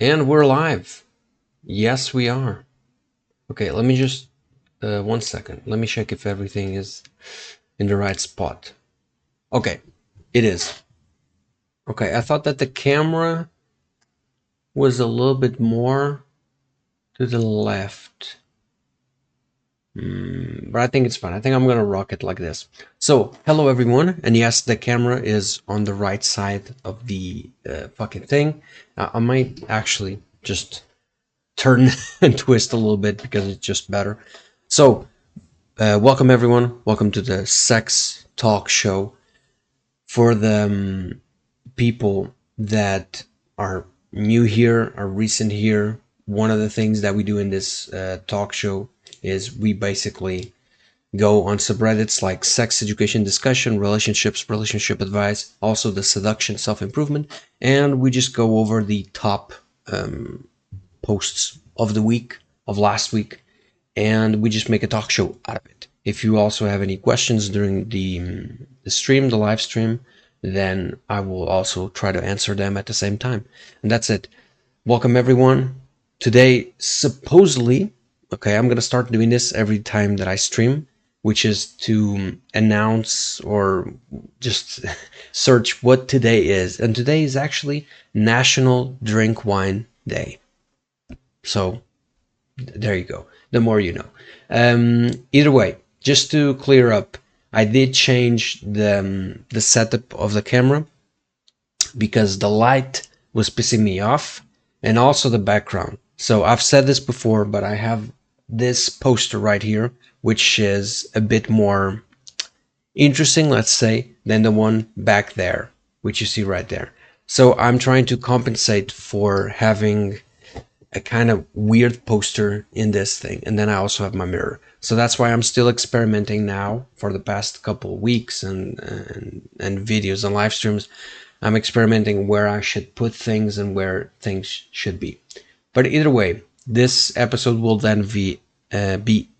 And we're live. Yes, we are. Okay, let me just 1 second. Let me check if everything is in the right spot. Okay, it is. Okay, I thought that the camera was a little bit more to the left. But I think it's fine. I think I'm gonna rock it like this. So, hello everyone, and yes, the camera is on the right side of the fucking thing. I might actually just turn and twist a little bit because it's just better. So, welcome everyone. Welcome to the Sex Talk Show. For the people that are new here, are recent here, one of the things that we do in this talk show is we basically go on subreddits like sex education discussion, relationships, relationship advice, also the seduction, self-improvement, and we just go over the top posts of the week, of last week, and we just make a talk show out of it. If you also have any questions during the stream, the live stream, then I will also try to answer them at the same time. And that's it. Welcome everyone. Today, supposedly, okay, I'm gonna start doing this every time that I stream, which is to announce or just search what today is. And today is actually National Drink Wine Day. So there you go. The more you know. Either way, just to clear up, I did change the setup of the camera because the light was pissing me off, and also the background. So I've said this before, but I have this poster right here, which is a bit more interesting, let's say, than the one back there, which you see right there. So I'm trying to compensate for having a kind of weird poster in this thing, and then I also have my mirror. So that's why I'm still experimenting now for the past couple of weeks and videos and live streams. I'm experimenting where I should put things and where things should be. But either way, this episode will then be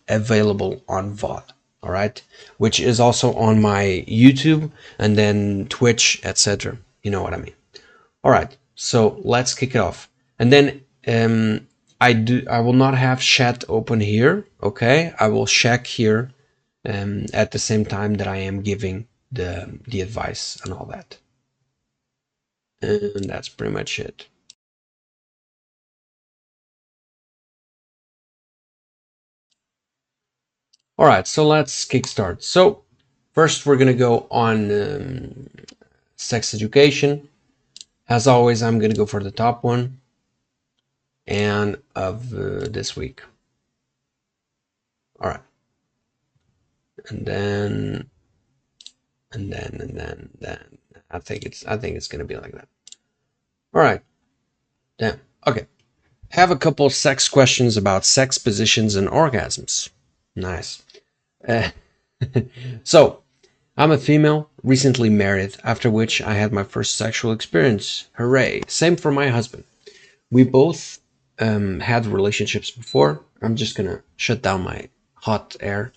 available on VOD, all right, which is also on my YouTube and then Twitch, etc. You know what I mean. All right, so let's kick it off, and then I will not have chat open here. Okay, I will check here at the same time that I am giving the advice and all that, and that's pretty much it. All right, so let's kickstart. So first, we're gonna go on sex education. As always, I'm gonna go for the top one and of this week. All right, and then then I think it's gonna be like that. All right, damn. Okay, have a couple sex questions about sex positions and orgasms. Nice. Uh, so I'm a female, recently married, after which I had my first sexual experience. Hooray! Same for my husband. We both had relationships before. I'm just gonna shut down my hot air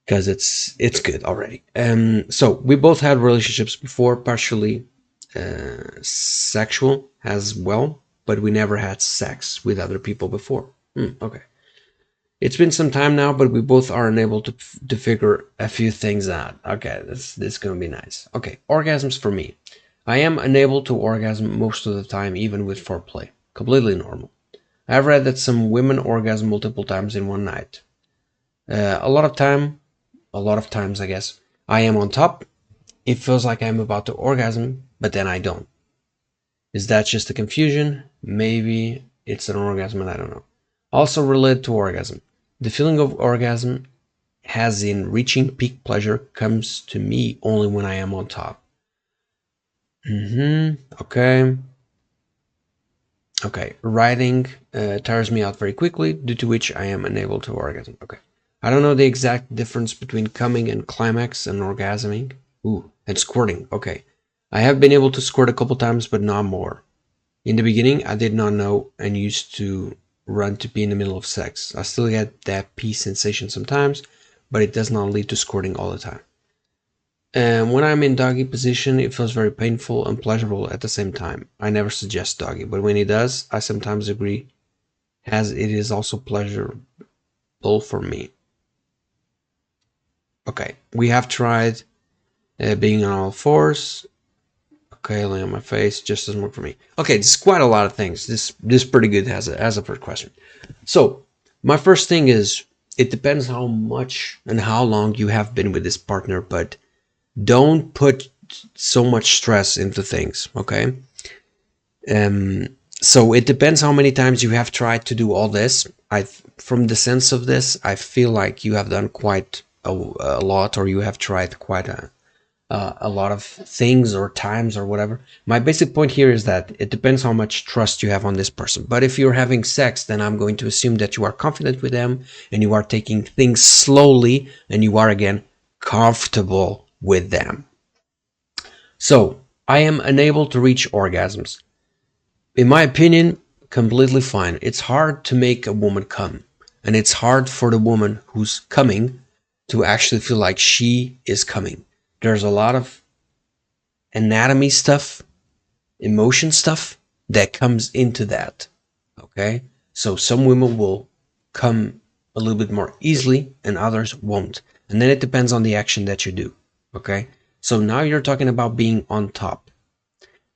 because it's good already. So we both had relationships before, partially sexual as well, but we never had sex with other people before. Okay. It's been some time now, but we both are unable to figure a few things out. Okay, this is gonna be nice. Okay, orgasms for me. I am unable to orgasm most of the time, even with foreplay. Completely normal. I've read that some women orgasm multiple times in one night. A lot of times, I guess, I am on top. It feels like I'm about to orgasm, but then I don't. Is that just a confusion? Maybe it's an orgasm and I don't know. Also related to orgasm. The feeling of orgasm, as in reaching peak pleasure, comes to me only when I am on top. Okay. Okay. Riding tires me out very quickly, due to which I am unable to orgasm. Okay. I don't know the exact difference between coming and climax and orgasming. Ooh, and squirting. Okay. I have been able to squirt a couple times, but not more. In the beginning, I did not know and used to run to pee in the middle of sex. I still get that pee sensation sometimes, but it does not lead to squirting all the time. And when I'm in doggy position, it feels very painful and pleasurable at the same time. I never suggest doggy, but when he does, I sometimes agree, as it is also pleasurable for me. Okay, we have tried being on all fours. Okay, laying on my face just doesn't work for me. Okay, this is quite a lot of things. This pretty good as a first question. So my first thing is, it depends how much and how long you have been with this partner, but don't put so much stress into things. Okay. So it depends how many times you have tried to do all this. From the sense of this, I feel like you have done quite a lot, or you have tried quite a lot of things or times or whatever. My basic point here is that it depends how much trust you have on this person. But if you're having sex, then I'm going to assume that you are confident with them and you are taking things slowly and you are again comfortable with them. So I am unable to reach orgasms. In my opinion, completely fine. It's hard to make a woman come, and it's hard for the woman who's coming to actually feel like she is coming. There's a lot of anatomy stuff, emotion stuff that comes into that. Okay? So some women will come a little bit more easily and others won't. And then it depends on the action that you do. Okay? So now you're talking about being on top,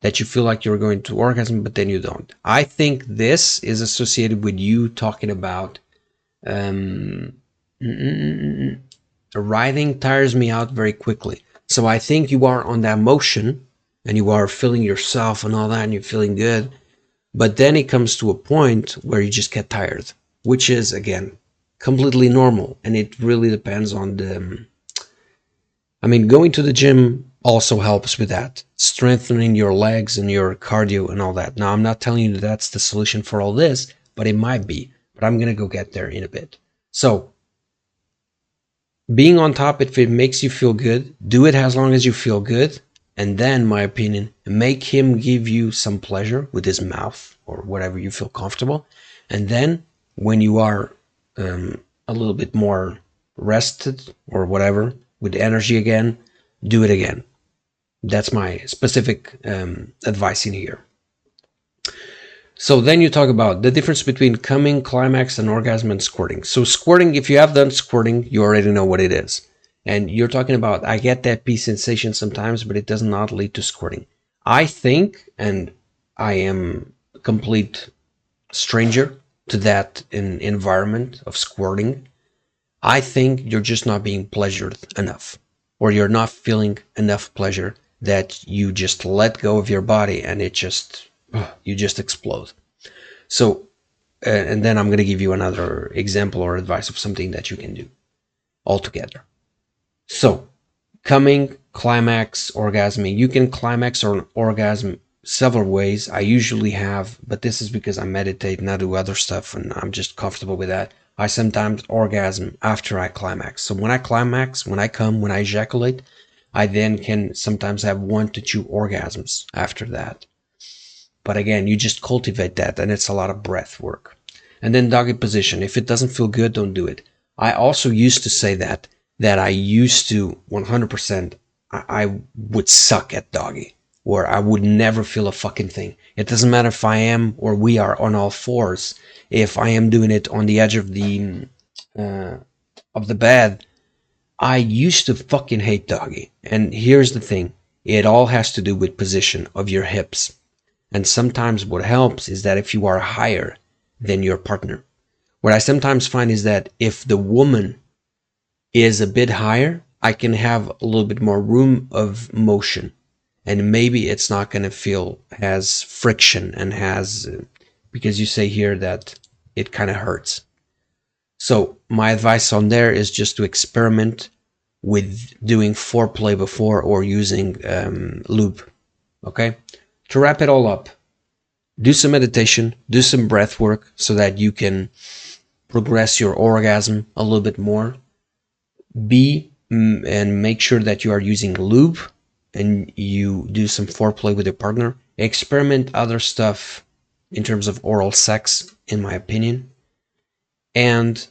that you feel like you're going to orgasm, but then you don't. I think this is associated with you talking about um, writhing tires me out very quickly. So I think you are on that motion and you are feeling yourself and all that and you're feeling good. But then it comes to a point where you just get tired, which is, again, completely normal. And it really depends on the. I mean, going to the gym also helps with that, strengthening your legs and your cardio and all that. Now, I'm not telling you that that's the solution for all this, but it might be. But I'm going to go get there in a bit. So, being on top, if it makes you feel good, do it as long as you feel good. And then, my opinion, make him give you some pleasure with his mouth or whatever you feel comfortable. And then, when you are a little bit more rested or whatever, with energy again, do it again. That's my specific advice in here. So then you talk about the difference between coming, climax, and orgasm and squirting. So squirting, if you have done squirting, you already know what it is. And you're talking about, I get that pee sensation sometimes, but it does not lead to squirting. I think, and I am a complete stranger to that environment of squirting, I think you're just not being pleasured enough, or you're not feeling enough pleasure that you just let go of your body and you just explode. So, and then I'm going to give you another example or advice of something that you can do altogether. So, coming, climax, orgasming. You can climax or orgasm several ways. I usually have, but this is because I meditate and I do other stuff and I'm just comfortable with that. I sometimes orgasm after I climax. So when I climax, when I come, when I ejaculate, I then can sometimes have 1 to 2 orgasms after that. But again, you just cultivate that and it's a lot of breath work. And then doggy position. If it doesn't feel good, don't do it. I also used to say that I used to 100%, I would suck at doggy, or I would never feel a fucking thing. It doesn't matter if I am or we are on all fours. If I am doing it on the edge of the bed, I used to fucking hate doggy. And here's the thing. It all has to do with position of your hips. And sometimes what helps is that if you are higher than your partner, what I sometimes find is that if the woman is a bit higher, I can have a little bit more room of motion. And maybe it's not going to feel as friction and has, because you say here that it kind of hurts. So my advice on there is just to experiment with doing foreplay before or using lube. Okay? To wrap it all up, do some meditation, do some breath work so that you can progress your orgasm a little bit more. And make sure that you are using lube and you do some foreplay with your partner. Experiment other stuff in terms of oral sex, in my opinion. And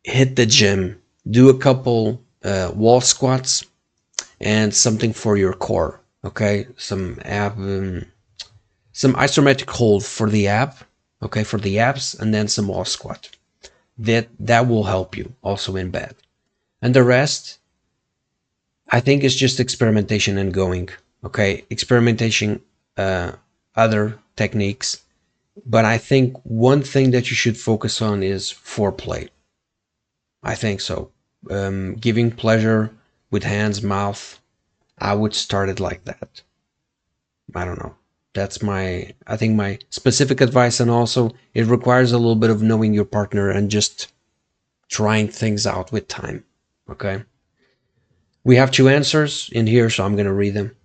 hit the gym. Do a couple wall squats and something for your core. Okay, some isometric hold for the ab. Okay, for the abs, and then some wall squat. That will help you also in bed. And the rest, I think, is just experimentation and going. Okay, experimentation, other techniques. But I think one thing that you should focus on is foreplay. I think so. Giving pleasure with hands, mouth. I would start it like that. I don't know. That's I think my specific advice. And also, it requires a little bit of knowing your partner and just trying things out with time. Okay. We have two answers in here, so I'm going to read them.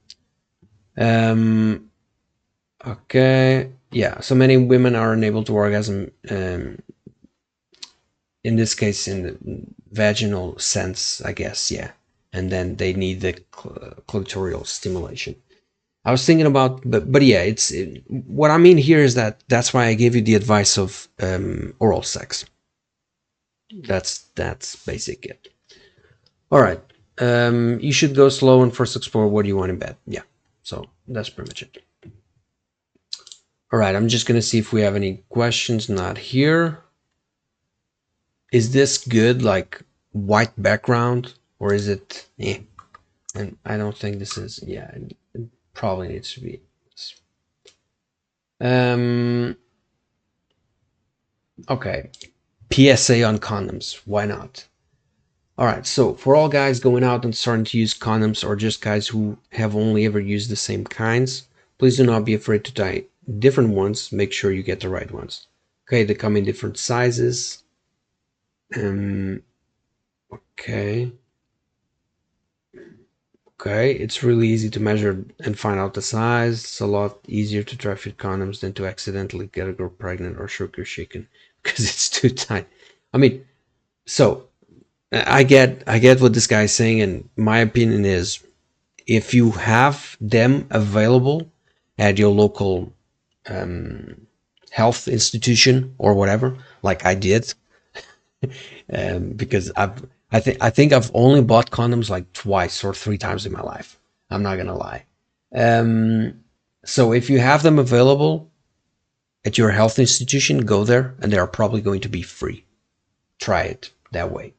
Okay. Yeah. So many women are unable to orgasm. In this case, in the vaginal sense, I guess. Yeah. And then they need the clitoral stimulation. I was thinking about, but yeah, what I mean here is that's why I gave you the advice of oral sex. That's basic it. All right. You should go slow and first explore what you want in bed. Yeah. So that's pretty much it. All right. I'm just gonna see if we have any questions. Not here. Is this good? Like white background, or is it? Eh? And I don't think this is. Yeah. It probably needs to be. Okay. PSA on condoms. Why not? All right, so for all guys going out and starting to use condoms, or just guys who have only ever used the same kinds, please do not be afraid to try different ones. Make sure you get the right ones. Okay, they come in different sizes. Okay. Okay, it's really easy to measure and find out the size. It's a lot easier to try fit condoms than to accidentally get a girl pregnant or sugar shaken because it's too tight. I mean, so I get what this guy is saying, and my opinion is, if you have them available at your local health institution or whatever, like I did, because I think I've only bought condoms like twice or three times in my life. I'm not gonna lie. So if you have them available at your health institution, go there, and they are probably going to be free. Try it that way.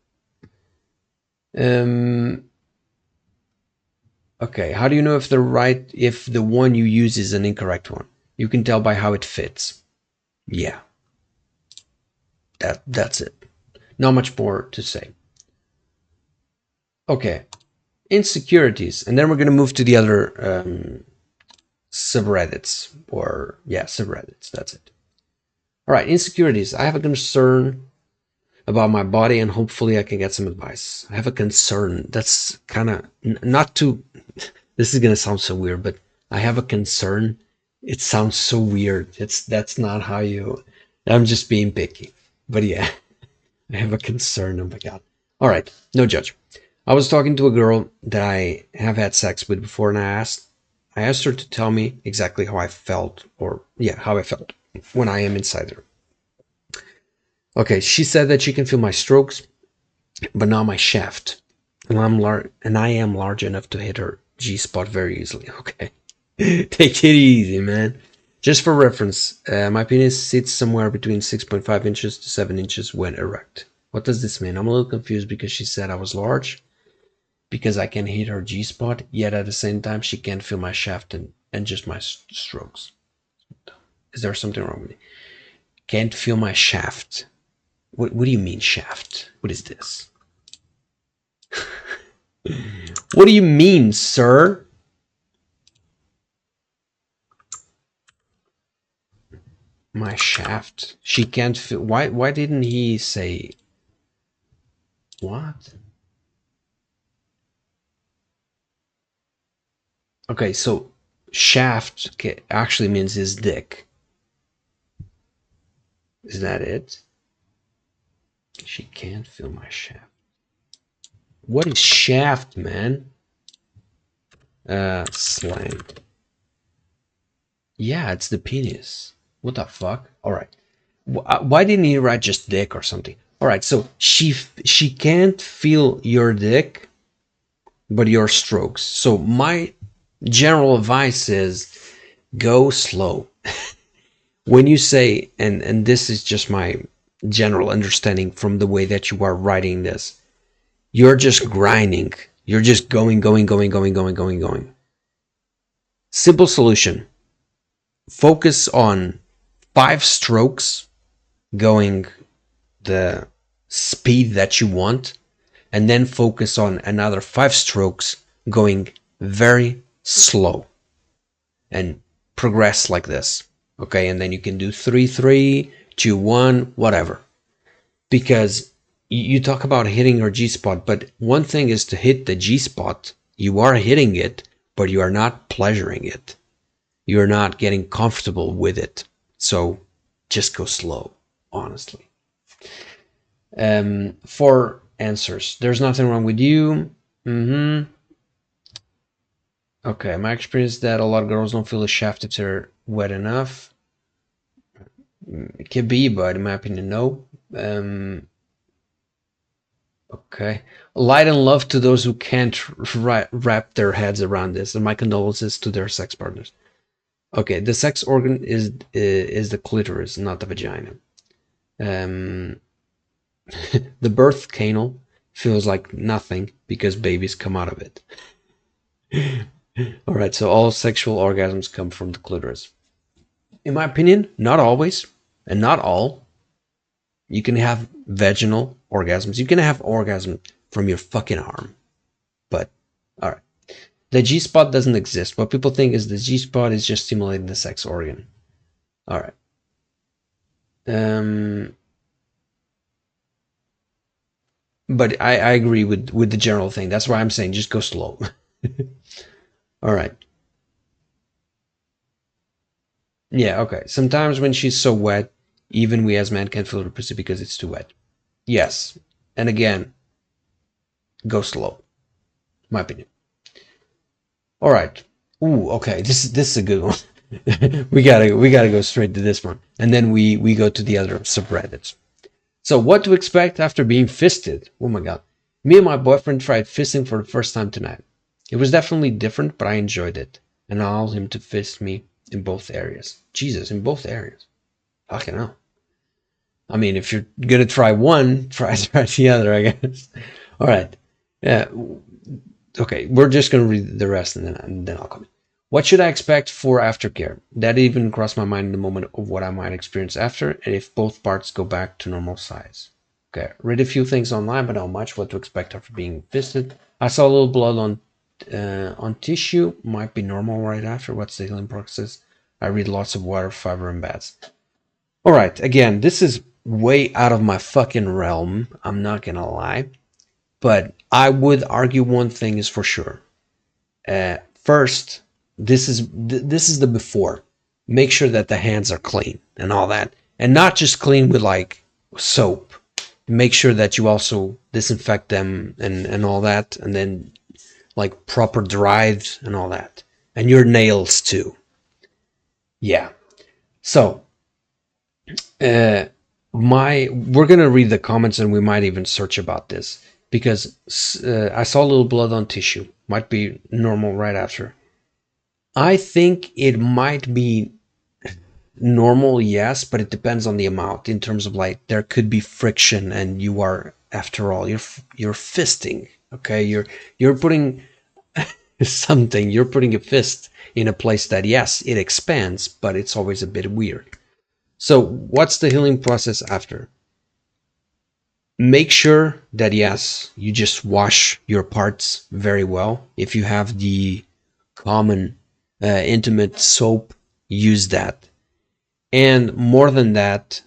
Okay, how do you know if the one you use is an incorrect one? You can tell by how it fits. Yeah, that's it. Not much more to say. Okay, insecurities, and then we're gonna move to the other subreddits, or yeah, subreddits. That's it. All right, insecurities. I have a concern about my body, and hopefully I can get some advice. I have a concern. That's kind of not too. This is gonna sound so weird, but I have a concern. It sounds so weird. That's not how you. I'm just being picky, but yeah, I have a concern. Oh my god. All right, no judge. I was talking to a girl that I have had sex with before, and I asked her to tell me exactly how I felt, or yeah, how I felt when I am inside her. Okay, she said that she can feel my strokes, but not my shaft, and I am large enough to hit her G spot very easily. Okay, take it easy, man. Just for reference, my penis sits somewhere between 6.5 inches to 7 inches when erect. What does this mean? I'm a little confused because she said I was large, because I can hit her G spot, yet at the same time she can't feel my shaft and just my strokes. Is there something wrong with me? Can't feel my shaft. What do you mean shaft? What is this? What do you mean, sir? My shaft. She can't feel. Why didn't he say what? Okay, so shaft actually means his dick. Is that it? She can't feel my shaft. What is shaft, man? Slang. Yeah, it's the penis. What the fuck? All right. Why didn't he write just dick or something? All right, so she can't feel your dick, but your strokes. So my general advice is go slow. When you say, and this is just my general understanding from the way that you are writing this, you're just grinding. You're just going, going, going, going, going, going, going. Simple solution. Focus on 5 strokes going the speed that you want, and then focus on another 5 strokes going very slow and progress like this. Okay, and then you can do 3-3, 2-1, whatever. Because you talk about hitting your G spot, but one thing is to hit the G spot. You are hitting it, but you are not pleasuring it. You're not getting comfortable with it. So just go slow, honestly. For answers, there's nothing wrong with you. Okay, my experience is that a lot of girls don't feel the shaft if they're wet enough. It could be, but in my opinion, no. Okay. Light and love to those who can't wrap their heads around this, and my condolences to their sex partners. Okay, the sex organ is the clitoris, not the vagina. Um, the birth canal feels like nothing because babies come out of it. All right, so all sexual orgasms come from the clitoris. In my opinion, not always, and not all. You can have vaginal orgasms. You can have orgasm from your fucking arm. But, all right. The G spot doesn't exist. What people think is the G spot is just stimulating the sex organ. All right. But I agree with the general thing. That's why I'm saying just go slow. All right. Yeah, okay. Sometimes when she's so wet, even we as men can't feel her pussy because it's too wet. Yes. And again, go slow. My opinion. All right. Ooh, okay. This is a good one. we gotta go straight to this one, and then we go to the other subreddits. So, what to expect after being fisted? Oh my god. Me and my boyfriend tried fisting for the first time tonight. It was definitely different, but I enjoyed it, and I allowed him to fist me in both areas. Jesus, in both areas. Fucking hell. I mean, if you're gonna try one, try the other, I guess. All right. Yeah. Okay, we're just gonna read the rest, and then I'll come in. What should I expect for aftercare? That even crossed my mind in the moment of what I might experience after, and if both parts go back to normal size. Okay, read a few things online, but not much. What to expect after being fisted? I saw a little blood on tissue. Might be normal right after. What's the healing process? I read lots of water, fiber, and baths. All right, again, this is way out of my fucking realm. I'm not gonna lie, but I would argue one thing is for sure. First, this is the before. Make sure that the hands are clean and all that, and not just clean with like soap. Make sure that you also disinfect them and all that, and then like proper dried and all that, and your nails too. Yeah. So we're gonna read the comments, and we might even search about this because I saw a little blood on tissue. Might be normal right after. I think it might be normal, yes, but it depends on the amount. In terms of like, there could be friction, and you are, after all, you're fisting. Okay, you're putting something. You're putting a fist in a place that, yes, it expands, but it's always a bit weird. So, what's the healing process after? Make sure that, yes, you just wash your parts very well. If you have the common intimate soap, use that. And more than that,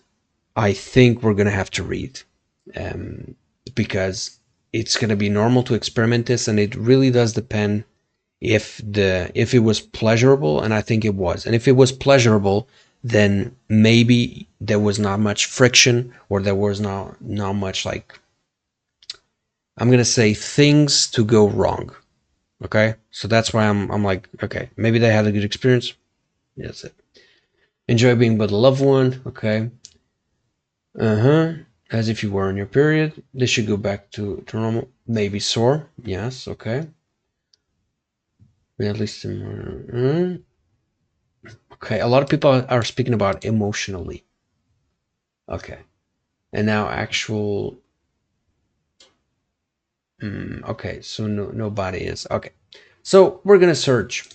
I think we're gonna have to read, because it's gonna be normal to experiment this, and it really does depend if it was pleasurable, and I think it was. And if it was pleasurable, then maybe there was not much friction, or there was not much, like, I'm gonna say, things to go wrong. Okay, so that's why I'm like, okay, maybe they had a good experience. Yeah, that's it. Enjoy being with a loved one. Okay. As if you were on your period. This should go back to normal. Maybe sore. Yes. Okay. At least, okay. A lot of people are speaking about emotionally. Okay, and now actual. Okay, so nobody is okay. So we're gonna search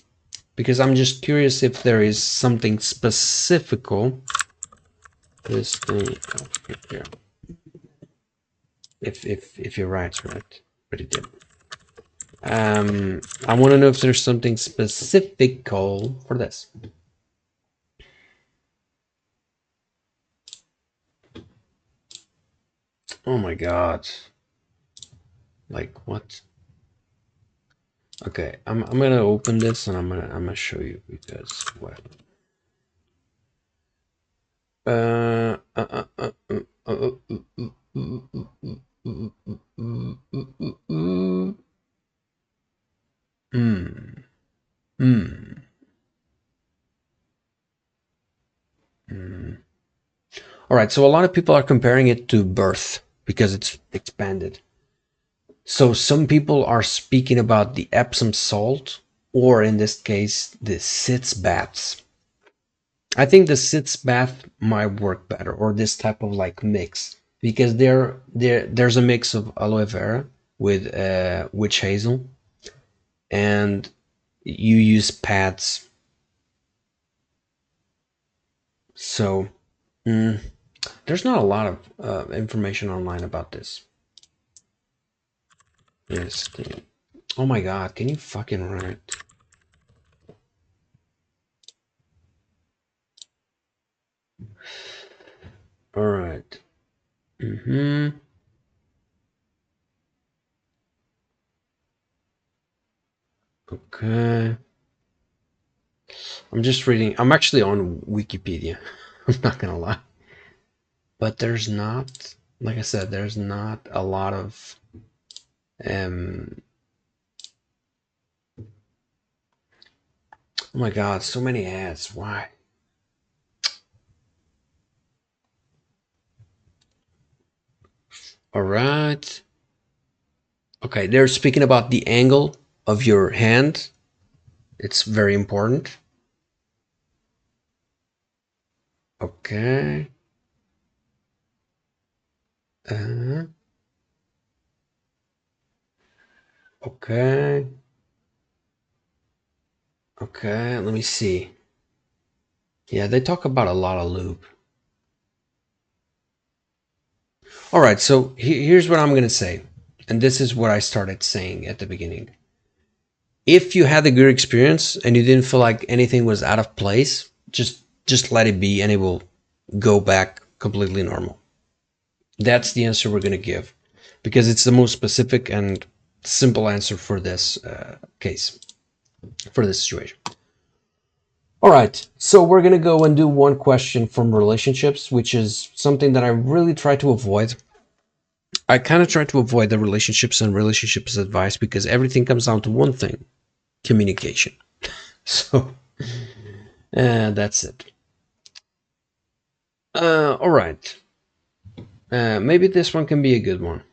because I'm just curious if there is something specifical. This thing here. If you're right, pretty good. I want to know if there's something specific for this. Oh my god. Like what? Okay, I'm gonna open this and I'm gonna show you because what? Hmm. Hmm. Hmm. All right, so a lot of people are comparing it to birth because it's expanded. So some people are speaking about the Epsom salt, or in this case, the sitz baths. I think the sitz bath might work better, or this type of like mix, because there's a mix of aloe vera with witch hazel, and you use pads. So mm, there's not a lot of information online about this. Yes. Oh my god, can you fucking run it? All right. Mm-hmm. Okay. I'm just reading. I'm actually on Wikipedia. I'm not gonna lie. But there's not, like I said, there's not a lot of um oh my god, so many ads. Why? All right. Okay, they're speaking about the angle of your hand. It's very important. Okay. Uh, okay. Okay, let me see. Yeah, they talk about a lot of lube. All right, so here's what I'm going to say. And this is what I started saying at the beginning. If you had a good experience and you didn't feel like anything was out of place, just let it be and it will go back completely normal. That's the answer we're going to give because it's the most specific and simple answer for this case, for this situation. All right, so we're going to go and do one question from relationships, which is something that I really try to avoid. I kind of try to avoid the relationships and relationships advice because everything comes down to one thing: communication. So that's it. All right. Maybe this one can be a good one.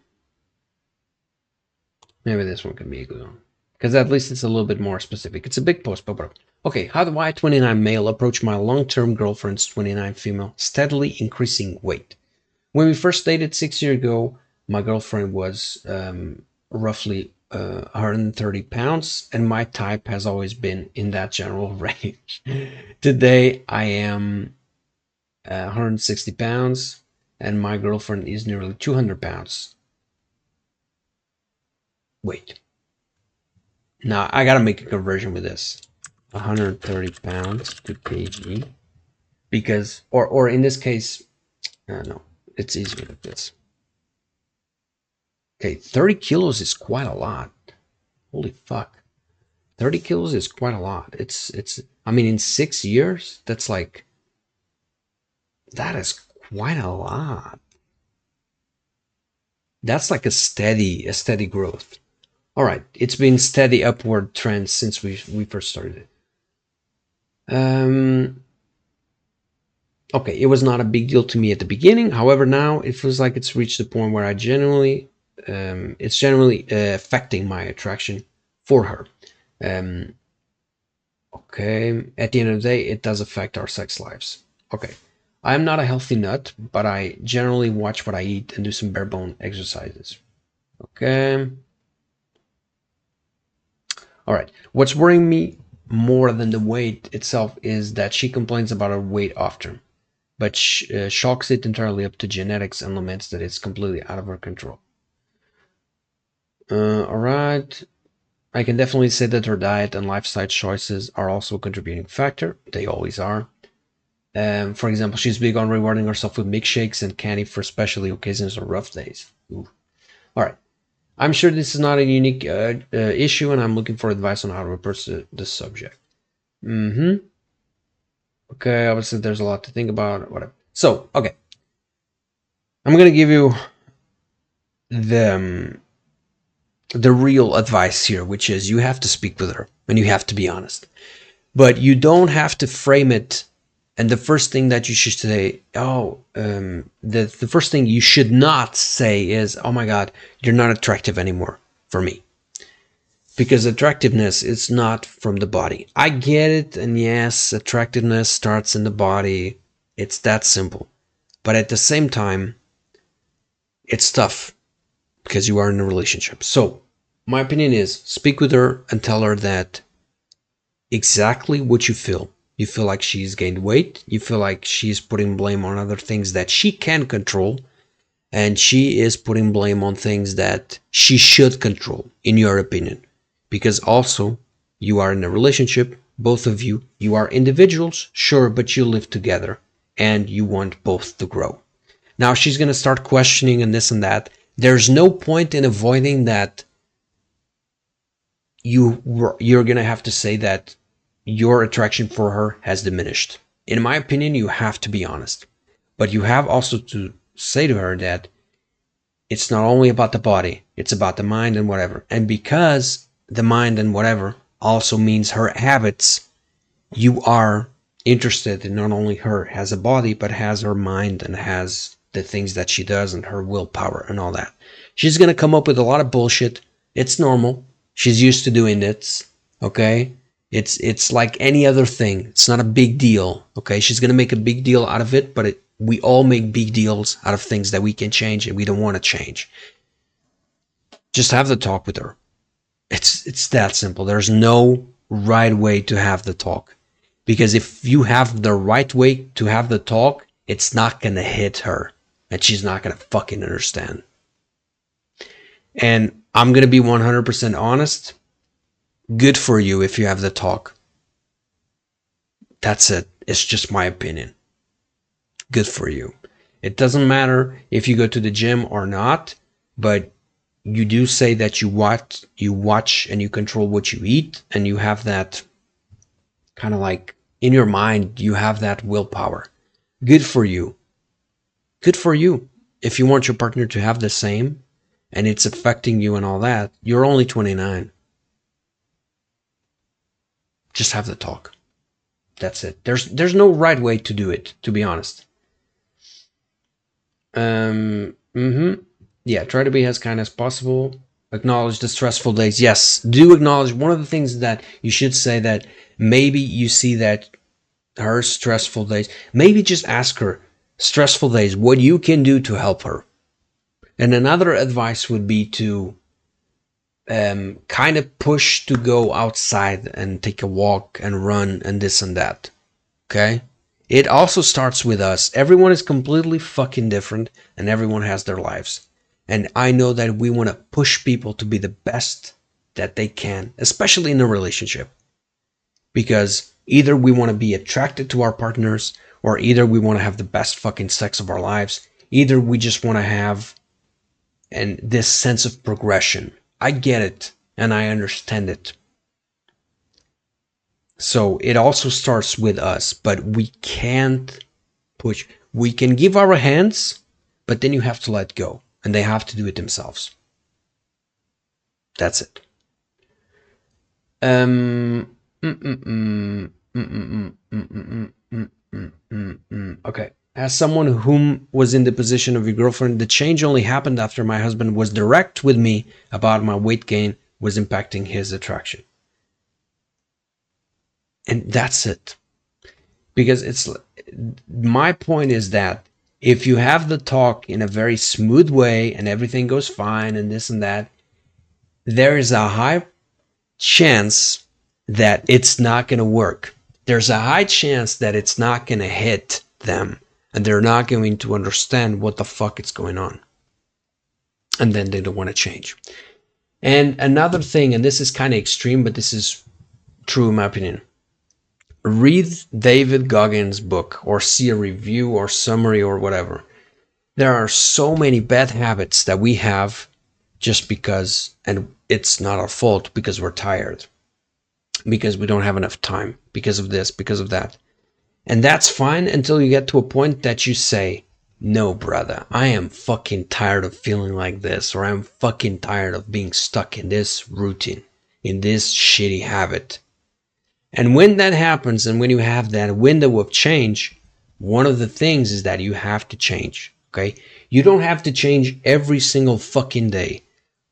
Maybe this one can be a good one. Because at least it's a little bit more specific. It's a big post, but okay. How do I, 29 male, approach my long-term girlfriend's 29 female, steadily increasing weight? When we first dated 6 years ago, my girlfriend was roughly 130 pounds, and my type has always been in that general range. Today, I am 160 pounds, and my girlfriend is nearly 200 pounds. Wait. Now, I gotta make a conversion with this. 130 pounds to kg. Because, or in this case, no, it's easier like this. Okay, 30 kilos is quite a lot. Holy fuck. 30 kilos is quite a lot. I mean, in 6 years, that is quite a lot. That's like a steady growth. All right, it's been steady upward trend since we first started it. Okay, it was not a big deal to me at the beginning. However, now it feels like it's reached the point where it's generally affecting my attraction for her. Okay, at the end of the day, it does affect our sex lives. Okay, I am not a healthy nut, but I generally watch what I eat and do some bare bone exercises. Okay, all right. What's worrying me more than the weight itself is that she complains about her weight often, but chalks it entirely up to genetics and laments that it's completely out of her control. All right. I can definitely say that her diet and lifestyle choices are also a contributing factor. They always are. For example, she's big on rewarding herself with milkshakes and candy for especially occasions or rough days. Ooh. All right. I'm sure this is not a unique issue, and I'm looking for advice on how to approach this subject. Mm-hmm. Okay, obviously there's a lot to think about, whatever. So, okay. I'm going to give you the the real advice here, which is you have to speak with her and you have to be honest. But you don't have to frame it. And the first thing that you should say, the first thing you should not say is, oh my God, you're not attractive anymore for me. Because attractiveness is not from the body. I get it. And yes, attractiveness starts in the body. It's that simple. But at the same time, it's tough because you are in a relationship. So my opinion is speak with her and tell her that exactly what you feel. You feel like she's gained weight. You feel like she's putting blame on other things that she can control. And she is putting blame on things that she should control, in your opinion. Because also, you are in a relationship, both of you. You are individuals, sure, but you live together. And you want both to grow. Now she's going to start questioning and this and that. There's no point in avoiding that. You're going to have to say that your attraction for her has diminished. In my opinion, you have to be honest. But you have also to say to her that it's not only about the body, it's about the mind and whatever. And because the mind and whatever also means her habits, you are interested in not only her as a body, but has her mind and has the things that she does and her willpower and all that. She's going to come up with a lot of bullshit. It's normal. She's used to doing this. Okay. It's like any other thing. It's not a big deal. Okay. She's going to make a big deal out of it, but we all make big deals out of things that we can change and we don't want to change. Just have the talk with her. It's that simple. There's no right way to have the talk. Because if you have the right way to have the talk, it's not going to hit her. And she's not going to fucking understand. And I'm going to be 100% honest. Good for you if you have the talk. That's it. It's just my opinion. Good for you. It doesn't matter if you go to the gym or not, but you do say that you watch and you control what you eat, and you have that kind of like in your mind, you have that willpower. Good for you. Good for you. If you want your partner to have the same and it's affecting you and all that, you're only 29. Just have the talk. That's it. There's no right way to do it, to be honest. Yeah, try to be as kind as possible. Acknowledge the stressful days. Yes, do acknowledge. One of the things that you should say that maybe you see that her stressful days, maybe just ask her stressful days, what you can do to help her. And another advice would be to kind of push to go outside and take a walk and run and this and that. Okay? It also starts with us. Everyone is completely fucking different and everyone has their lives. And I know that we want to push people to be the best that they can, especially in a relationship. Because either we want to be attracted to our partners, or either we want to have the best fucking sex of our lives. Either we just want to have this sense of progression. I get it and I understand it. So it also starts with us, but we can't push. We can give our hands, but then you have to let go and they have to do it themselves. That's it. Okay. As someone whom was in the position of your girlfriend, the change only happened after my husband was direct with me about my weight gain was impacting his attraction. And that's it. Because it's my point is that if you have the talk in a very smooth way and everything goes fine and this and that, there is a high chance that it's not going to work. There's a high chance that it's not going to hit them and they're not going to understand what the fuck is going on. And then they don't want to change. And another thing, and this is kind of extreme, but this is true in my opinion. Read David Goggins' book or see a review or summary or whatever. There are so many bad habits that we have just because, and it's not our fault, because we're tired, because we don't have enough time, because of this, because of that. And that's fine until you get to a point that you say, no, brother, I am fucking tired of feeling like this, or I'm fucking tired of being stuck in this routine, in this shitty habit. And when that happens, and when you have that window of change, one of the things is that you have to change, okay? You don't have to change every single fucking day,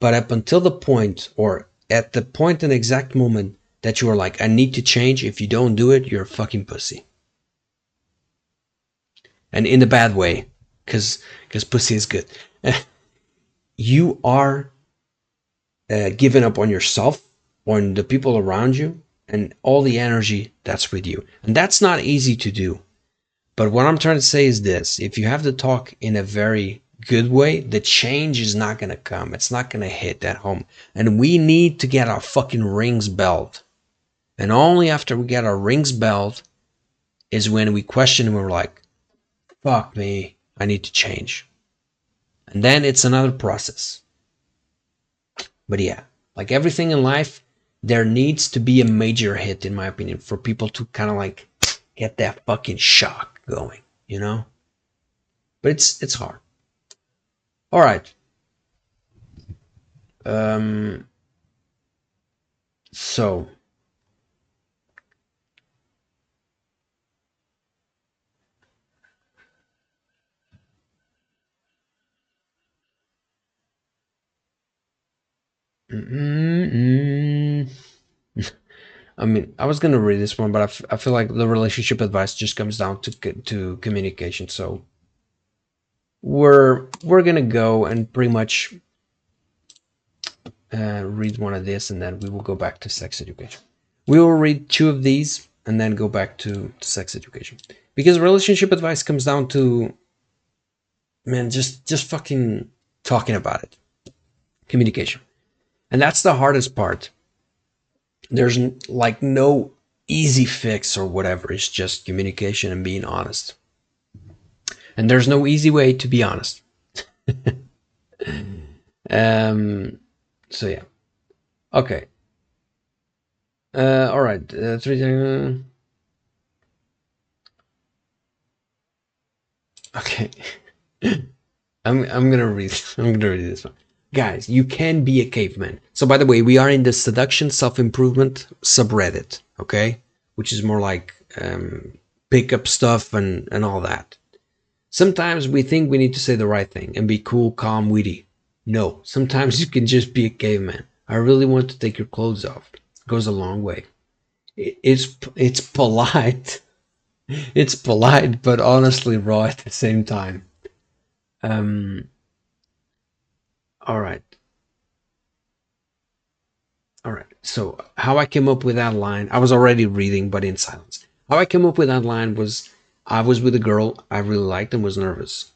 but up until the point, or at the point and exact moment that you are like, I need to change, if you don't do it, you're a fucking pussy. And in a bad way, because pussy is good. You are giving up on yourself, on the people around you, and all the energy that's with you. And that's not easy to do. But what I'm trying to say is this: if you have to talk in a very good way, the change is not going to come. It's not going to hit at home. And we need to get our fucking rings belled. And only after we get our rings belled is when we question and we're like, fuck me, I need to change. And then it's another process. But yeah, like everything in life, there needs to be a major hit, in my opinion, for people to kind of like get that fucking shock going, you know? But it's hard. All right. So I mean, I was gonna read this one, but I feel like the relationship advice just comes down to communication. So we're gonna go and pretty much read one of this, and then we will go back to sex education. We will read two of these and then go back to sex education, because relationship advice comes down to, man, just fucking talking about it, communication, and that's the hardest part. There's like no easy fix or whatever. It's just communication and being honest. And there's no easy way to be honest. So yeah. Okay. All right. Okay. I'm gonna read. I'm gonna read this one. Guys, you can be a caveman. So by the way, we are in the seduction self-improvement subreddit, okay? Which is more like pick up stuff and all that. Sometimes we think we need to say the right thing and be cool, calm, witty. No, sometimes you can just be a caveman. I really want to take your clothes off. It goes a long way. It's polite. It's polite, but honestly raw at the same time. Um, all right. All right. So how I came up with that line, I was already reading, but in silence. How I came up with that line was, I was with a girl I really liked and was nervous.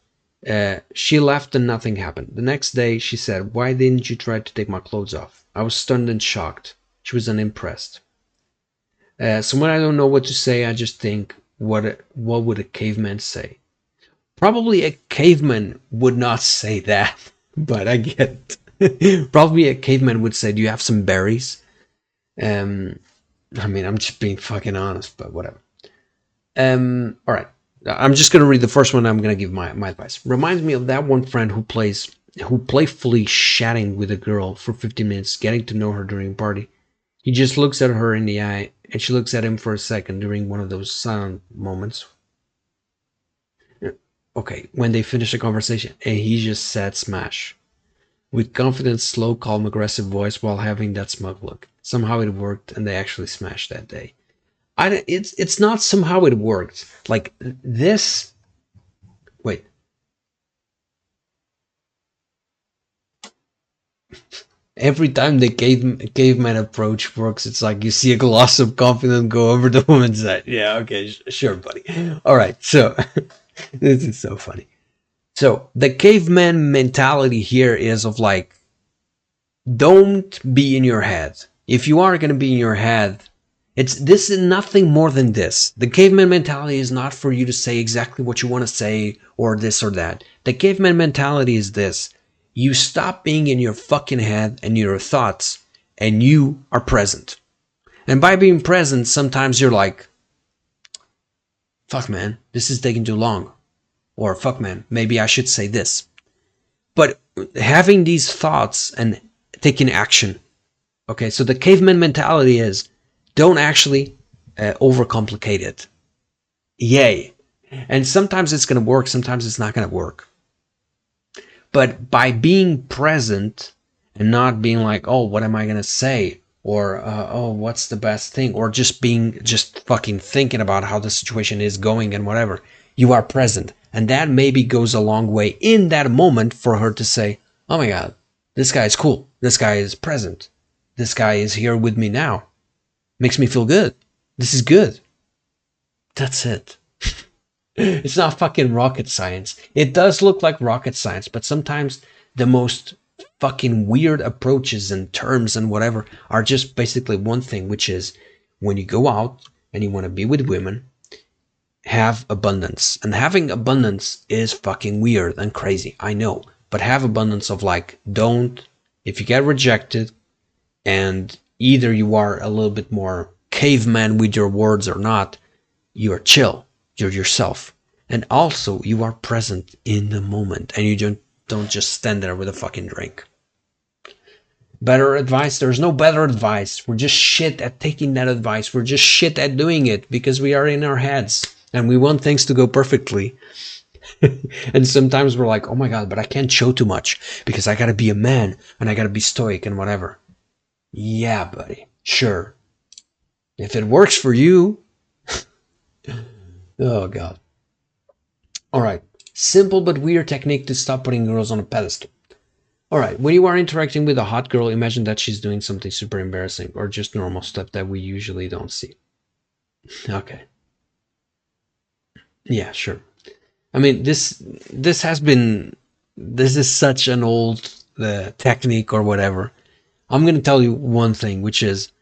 She left and nothing happened. The next day she said, why didn't you try to take my clothes off? I was stunned and shocked. She was unimpressed. So when I don't know what to say, I just think, what would a caveman say? Probably a caveman would not say that, but I get it. Probably a caveman would say, do you have some berries? I mean, I'm just being fucking honest, but whatever. All right. I'm just gonna read the first one. I'm gonna give my advice. Reminds me of that one friend who playfully chatting with a girl for 15 minutes, getting to know her during a party. He just looks at her in the eye, and she looks at him for a second during one of those silent moments. Okay, when they finish the conversation, and he just said smash. With confident, slow, calm, aggressive voice while having that smug look. Somehow it worked, and they actually smashed that day. it's not somehow it worked. Like this. Wait. Every time the caveman approach works, it's like you see a gloss of confidence go over the woman's head. Yeah, okay, sure, buddy. All right, so this is so funny. So the caveman mentality here is of like, don't be in your head. If you are going to be in your head, this is nothing more than this. The caveman mentality is not for you to say exactly what you want to say or this or that. The caveman mentality is this. You stop being in your fucking head and your thoughts, and you are present. And by being present, sometimes you're like, fuck man, this is taking too long. Or fuck man, maybe I should say this. But having these thoughts and taking action. Okay, so the caveman mentality is, don't actually overcomplicate it. Yay. And sometimes it's going to work, sometimes it's not going to work. But by being present and not being like, oh, what am I going to say? Or, oh, what's the best thing? Or just fucking thinking about how the situation is going and whatever. You are present. And that maybe goes a long way in that moment for her to say, oh my God, this guy is cool. This guy is present. This guy is here with me now. Makes me feel good. This is good. That's it. It's not fucking rocket science. It does look like rocket science, but sometimes the most fucking weird approaches and terms and whatever are just basically one thing, which is when you go out and you want to be with women, have abundance. And having abundance is fucking weird and crazy, I know. But have abundance of like, don't, if you get rejected and either you are a little bit more caveman with your words or not, you are chill. You're yourself. And also you are present in the moment and you don't just stand there with a fucking drink. Better advice? There's no better advice. We're just shit at taking that advice. We're just shit at doing it because we are in our heads and we want things to go perfectly. And sometimes we're like, oh my God, but I can't show too much because I gotta be a man and I gotta be stoic and whatever. Yeah, buddy. Sure. If it works for you. Oh God. All right. Simple but weird technique to stop putting girls on a pedestal. All right. When you are interacting with a hot girl, imagine that she's doing something super embarrassing or just normal stuff that we usually don't see. Okay. Yeah, sure. I mean, this is such an old technique or whatever. I'm going to tell you one thing, which is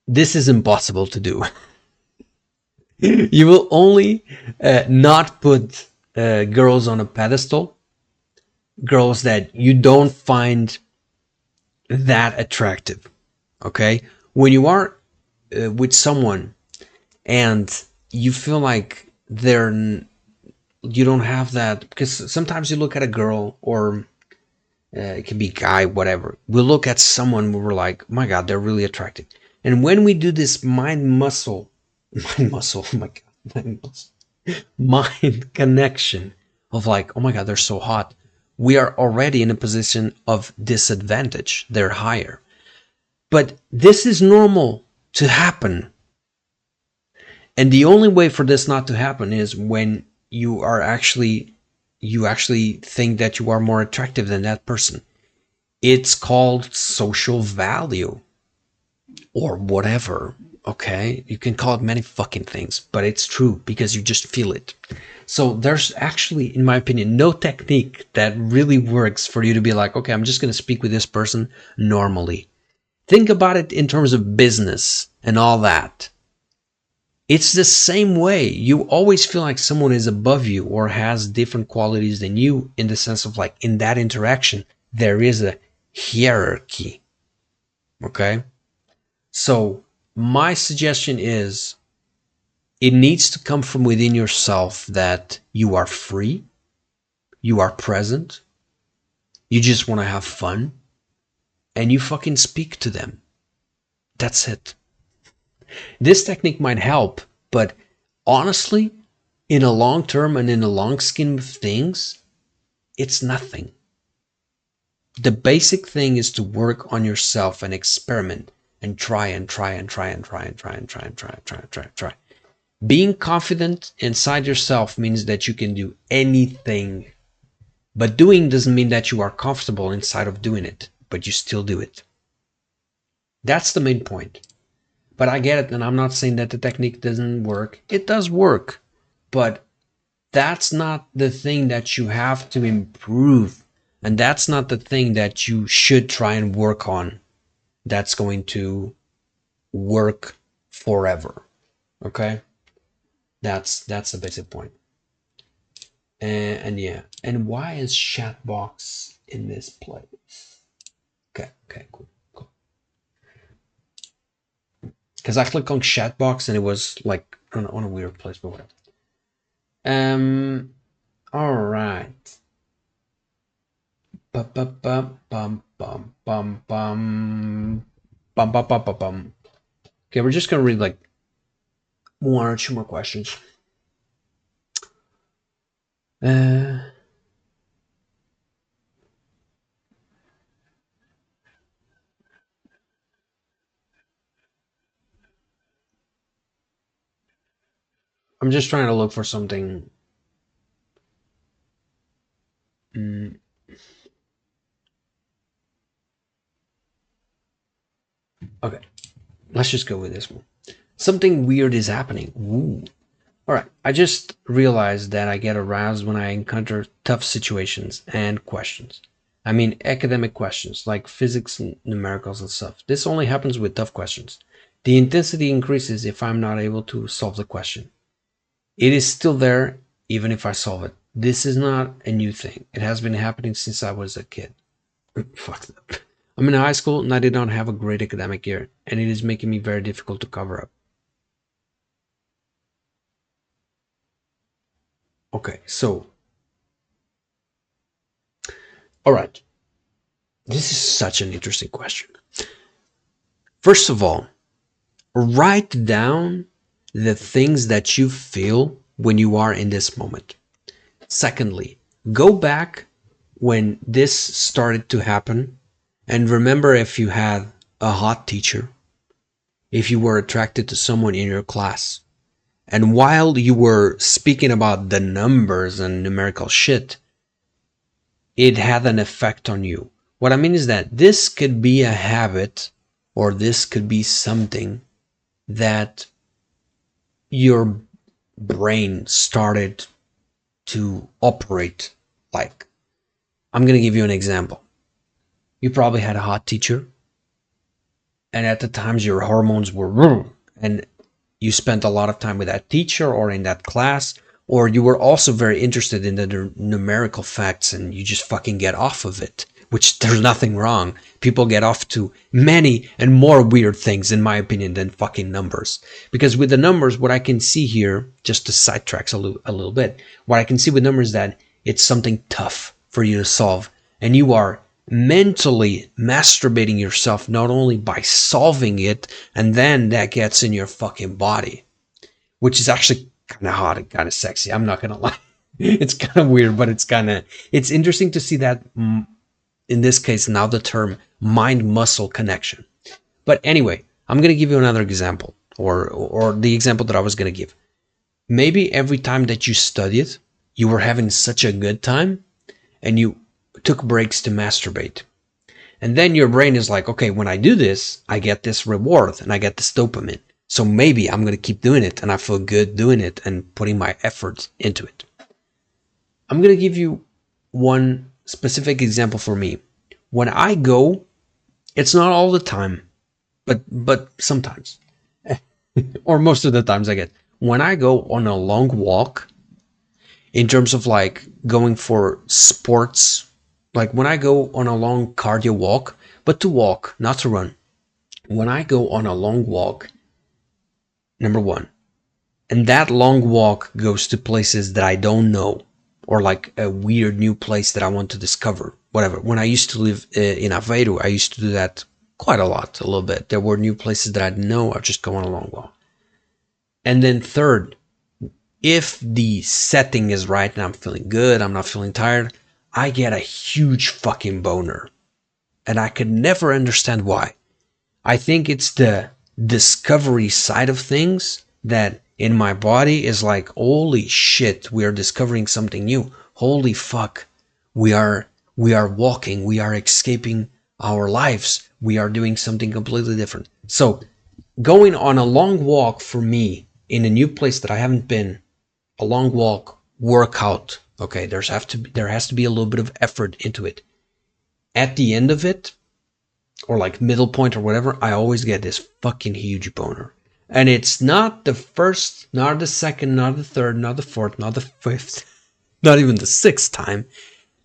this is impossible to do. You will only not put girls on a pedestal, girls that you don't find that attractive. Okay? When you are with someone and you feel like you don't have that, because sometimes you look at a girl or it can be a guy, whatever. We'll look at someone where we're like, oh my God, they're really attractive. And when we do this mind connection of like, oh my God, they're so hot, we are already in a position of disadvantage. They're higher. But this is normal to happen. And the only way for this not to happen is when you actually think that you are more attractive than that person. It's called social value or whatever. Okay, you can call it many fucking things, but it's true because you just feel it. So there's actually, in my opinion, no technique that really works for you to be like, okay, I'm just going to speak with this person normally. Think about it in terms of business and all that. It's the same way. You always feel like someone is above you or has different qualities than you, in the sense of like, in that interaction, there is a hierarchy. Okay? So my suggestion is, it needs to come from within yourself that you are free, you are present, you just want to have fun, and you fucking speak to them. That's it. This technique might help, but honestly, in a long term and in a long scheme of things, it's nothing. The basic thing is to work on yourself and experiment. and try and try and try and try and try and try and try and try and try and try. Being confident inside yourself means that you can do anything, but doing doesn't mean that you are comfortable inside of doing it, but you still do it. That's the main point. But I get it, and I'm not saying that the technique doesn't work. It does work, but that's not the thing that you have to improve, and that's not the thing that you should try and work on. That's going to work forever. Okay? That's the basic point. And yeah. And why is Chatbox in this place? Okay, cool. Because I clicked on Chatbox and it was like on a weird place, but whatever. All right. Bum bum bum bum bum bum bum bum bum bum bum. Okay, we're just gonna read like one or two more questions. I'm just trying to look for something. Okay, let's just go with this one. Something weird is happening. Ooh. All right, I just realized that I get aroused when I encounter tough situations and questions. I mean, academic questions like physics and numericals and stuff. This only happens with tough questions. The intensity increases if I'm not able to solve the question. It is still there even if I solve it. This is not a new thing. It has been happening since I was a kid. Fuck that. I'm in high school and I did not have a great academic year, and it is making me very difficult to cover up. Okay, so. All right. This is such an interesting question. First of all, write down the things that you feel when you are in this moment. Secondly, go back when this started to happen and remember if you had a hot teacher, if you were attracted to someone in your class, and while you were speaking about the numbers and numerical shit, it had an effect on you. What I mean is that this could be a habit, or this could be something that your brain started to operate like. I'm going to give you an example. You probably had a hot teacher, and at the times your hormones were, and you spent a lot of time with that teacher or in that class, or you were also very interested in the numerical facts and you just fucking get off of it, which there's nothing wrong. People get off to many and more weird things, in my opinion, than fucking numbers. Because with the numbers, what I can see here, just to sidetrack a little bit, what I can see with numbers is that it's something tough for you to solve. And you are mentally masturbating yourself not only by solving it, and then that gets in your fucking body, which is actually kind of hot and kind of sexy. I'm not gonna lie. It's kind of weird, but it's interesting to see that, in this case, now the term mind muscle connection. But anyway, I'm gonna give you another example, or the example that I was gonna give. Maybe every time that you studied, you were having such a good time and you took breaks to masturbate. And then your brain is like, okay, when I do this, I get this reward and I get this dopamine. So maybe I'm going to keep doing it and I feel good doing it and putting my efforts into it. I'm going to give you one specific example for me. When I go, it's not all the time, but sometimes, or most of the times I get. When I go on a long walk, in terms of like going for sports, like when I go on a long cardio walk, but to walk, not to run. When I go on a long walk, number one, and that long walk goes to places that I don't know, or like a weird new place that I want to discover, whatever. When I used to live in Aveiro, I used to do that quite a lot, a little bit. There were new places that I didn't know. I'd just go on a long walk. And then third, if the setting is right and I'm feeling good, I'm not feeling tired, I get a huge fucking boner. And I could never understand why. I think it's the discovery side of things that in my body is like, holy shit, we are discovering something new. Holy fuck, we are we are walking, we are escaping our lives. We are doing something completely different. So, going on a long walk for me in a new place that I haven't been, a long walk, workout. Okay, there has to be a little bit of effort into it. At the end of it, or like middle point or whatever, I always get this fucking huge boner. And it's not the first, not the second, not the third, not the fourth, not the fifth, not even the sixth time.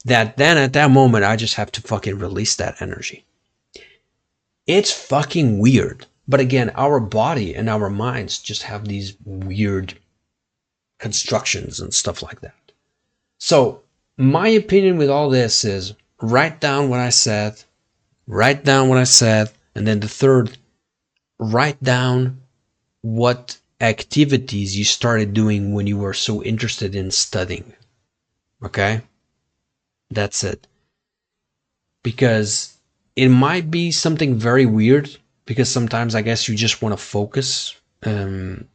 That then at that moment, I just have to fucking release that energy. It's fucking weird. But again, our body and our minds just have these weird constructions and stuff like that. So, my opinion with all this is write down what I said, write down what I said, and then the third, write down what activities you started doing when you were so interested in studying. Okay? That's it. Because it might be something very weird, because sometimes I guess you just want to focus when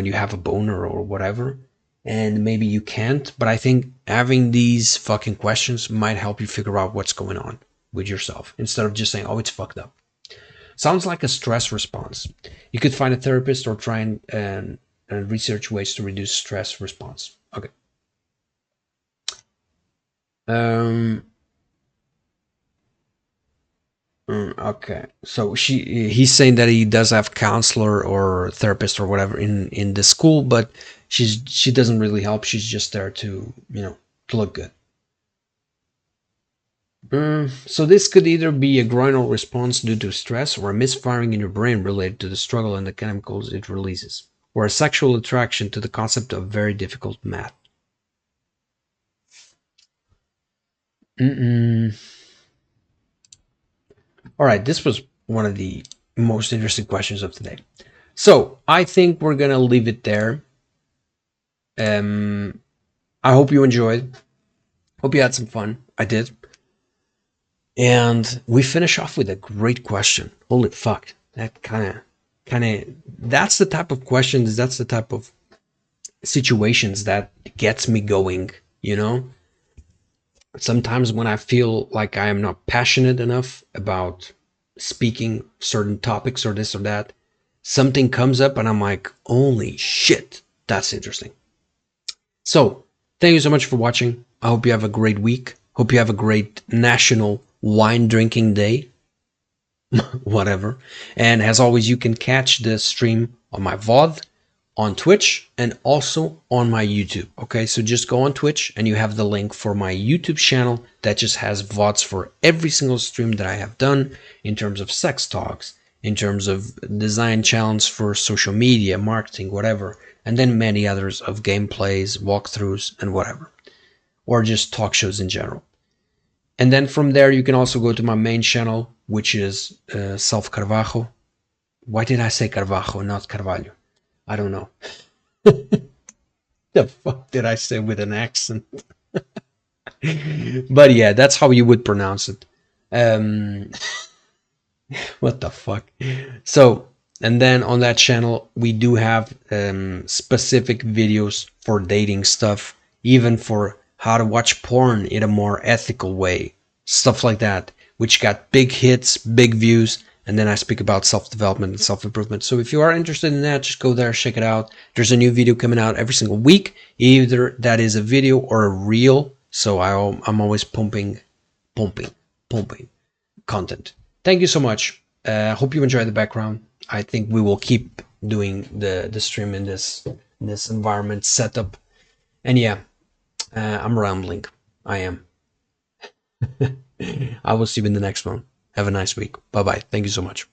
you have a boner or whatever, and maybe you can't, but I think having these fucking questions might help you figure out what's going on with yourself instead of just saying, oh, it's fucked up. Sounds like a stress response. You could find a therapist or try and research ways to reduce stress response. Okay. Um. Okay. So he's saying that he does have counselor or therapist or whatever in the school, but she doesn't really help. She's just there to to look good. So this could either be a groinal response due to stress or a misfiring in your brain related to the struggle and the chemicals it releases, or a sexual attraction to the concept of very difficult math. Mm-mm. All right, this was one of the most interesting questions of today. So I think we're gonna leave it there. Um, I hope you enjoyed. Hope you had some fun. I did. And we finish off with a great question. Holy fuck. That kind of that's the type of questions, that's the type of situations that gets me going, you know? Sometimes when I feel like I am not passionate enough about speaking certain topics or this or that, something comes up and I'm like, holy shit, that's interesting. So, thank you so much for watching. I hope you have a great week. Hope you have a great National Wine Drinking Day. Whatever. And as always, you can catch the stream on my VOD, on Twitch, and also on my YouTube. Okay, so just go on Twitch and you have the link for my YouTube channel that just has VODs for every single stream that I have done in terms of sex talks, in terms of design challenge for social media, marketing, whatever, and then many others of gameplays, walkthroughs, and whatever, or just talk shows in general. And then from there, you can also go to my main channel, which is Self Carvalho. Why did I say Carvalho, not Carvalho? I don't know. The fuck did I say with an accent? But yeah, that's how you would pronounce it. Um, what the fuck? So, and then on that channel, we do have specific videos for dating stuff, even for how to watch porn in a more ethical way, stuff like that, which got big hits, big views, and then I speak about self-development and self-improvement. So if you are interested in that, just go there, check it out. There's a new video coming out every single week, either that is a video or a reel. So I'm always pumping content. Thank you so much. Hope you enjoy the background. I think we will keep doing the stream in this environment setup. And yeah, I'm rambling. I am. I will see you in the next one. Have a nice week. Bye bye. Thank you so much.